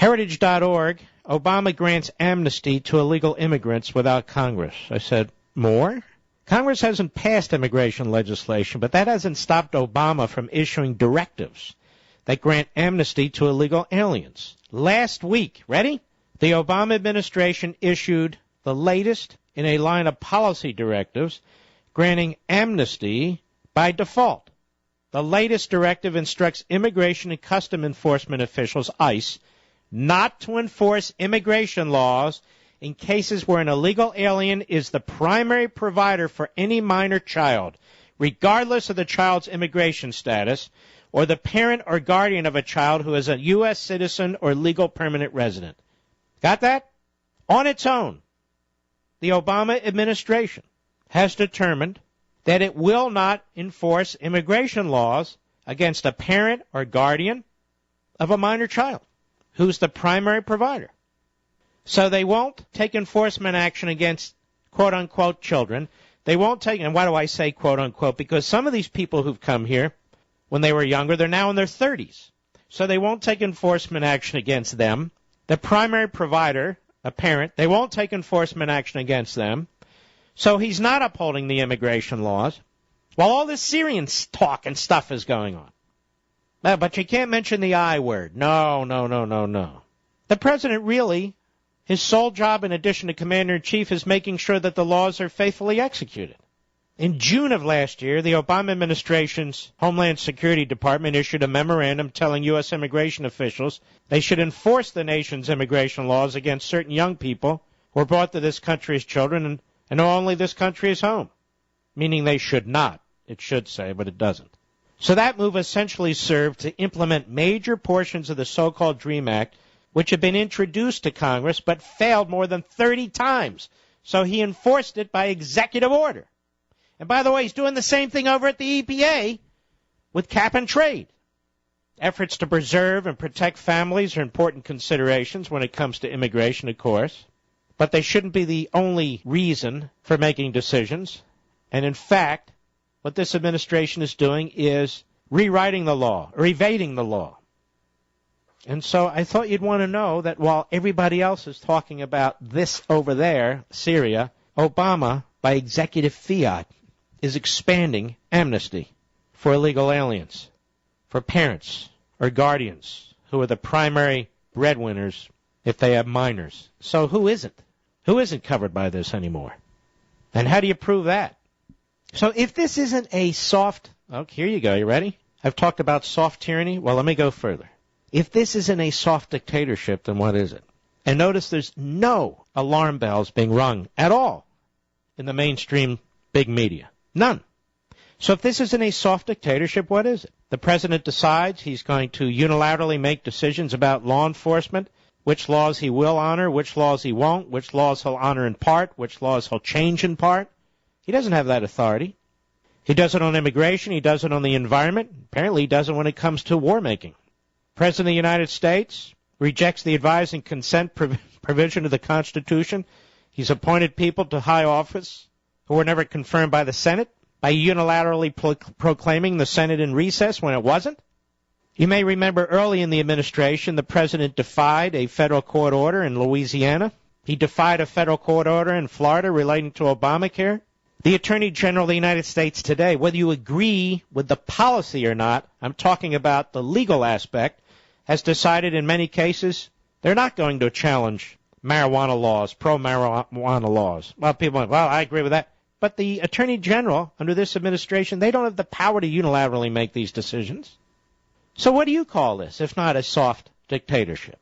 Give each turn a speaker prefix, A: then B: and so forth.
A: Heritage.org, Obama grants amnesty to illegal immigrants without Congress. I said, more? Congress hasn't passed immigration legislation, but that hasn't stopped Obama from issuing directives that grant amnesty to illegal aliens. Last week, ready? The Obama administration issued the latest in a line of policy directives granting amnesty by default. The latest directive instructs Immigration and Customs Enforcement officials, ICE, not to enforce immigration laws in cases where an illegal alien is the primary provider for any minor child, regardless of the child's immigration status, or the parent or guardian of a child who is a U.S. citizen or legal permanent resident. Got that? On its own, the Obama administration has determined that it will not enforce immigration laws against a parent or guardian of a minor child who's the primary provider. So they won't take enforcement action against quote-unquote children. They won't take, and why do I say quote-unquote? Because some of these people who've come here when they were younger, they're now in their 30s. So they won't take enforcement action against them. The primary provider, a parent, they won't take enforcement action against them. So he's not upholding the immigration laws while all this Syrian talk and stuff is going on. But you can't mention the I word. No. The president really, his sole job in addition to commander-in-chief is making sure that the laws are faithfully executed. In June of last year, the Obama administration's Homeland Security Department issued a memorandum telling U.S. immigration officials they should enforce the nation's immigration laws against certain young people who were brought to this country as children and know only this country is home. Meaning they should not. It should say, but it doesn't. So that move essentially served to implement major portions of the so-called DREAM Act, which had been introduced to Congress but failed more than 30 times. So he enforced it by executive order. And by the way, he's doing the same thing over at the EPA with cap and trade. Efforts to preserve and protect families are important considerations when it comes to immigration, of course. But they shouldn't be the only reason for making decisions. And in fact, what this administration is doing is rewriting the law, or evading the law. And so I thought you'd want to know that while everybody else is talking about this over there, Syria, Obama, by executive fiat, is expanding amnesty for illegal aliens, for parents or guardians who are the primary breadwinners if they have minors. So who isn't? Who isn't covered by this anymore? And how do you prove that? So if this isn't a soft, here you go, you ready? I've talked about soft tyranny. Well, let me go further. If this isn't a soft dictatorship, then what is it? And notice there's no alarm bells being rung at all in the mainstream big media. None. So if this isn't a soft dictatorship, what is it? The president decides he's going to unilaterally make decisions about law enforcement, which laws he will honor, which laws he won't, which laws he'll honor in part, which laws he'll change in part. He doesn't have that authority. He does it on immigration. He does it on the environment. Apparently he does it when it comes to war making. President of the United States rejects the advise and consent provision of the Constitution. He's appointed people to high office who were never confirmed by the Senate by unilaterally proclaiming the Senate in recess when it wasn't. You may remember early in the administration, the president defied a federal court order in Louisiana. He defied a federal court order in Florida relating to Obamacare. The Attorney General of the United States today, whether you agree with the policy or not, I'm talking about the legal aspect, has decided in many cases they're not going to challenge marijuana laws, pro-marijuana laws. Well, people are like, well, I agree with that. But the Attorney General under this administration, they don't have the power to unilaterally make these decisions. So what do you call this, if not a soft dictatorship?